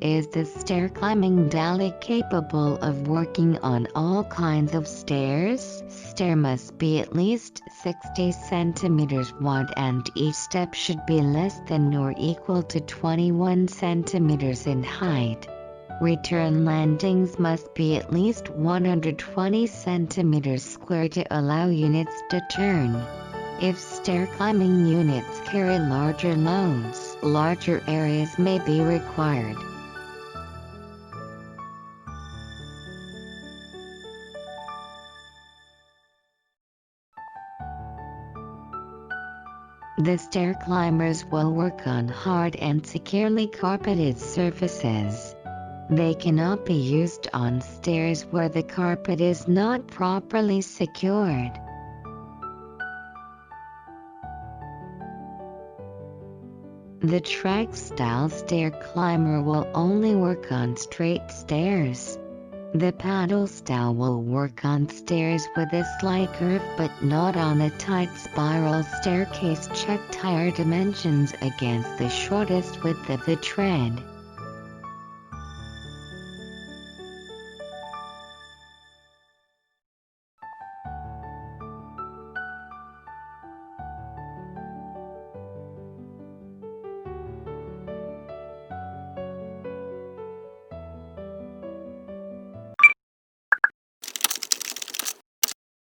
Is the stair climbing Dolly capable of working on all kinds of stairs? Stair must be at least 60 centimeters wide and each step should be less than or equal to 21 centimeters in height. Return landings must be at least 120 centimeters square to allow units to turn. If stair climbing units carry larger loads, larger areas may be required. The stair climbers will work on hard and securely carpeted surfaces. They cannot be used on stairs where the carpet is not properly secured. The track-style stair climber will only work on straight stairs. The paddle style will work on stairs with a slight curve but not on a tight spiral staircase. Check tire dimensions against the shortest width of the tread.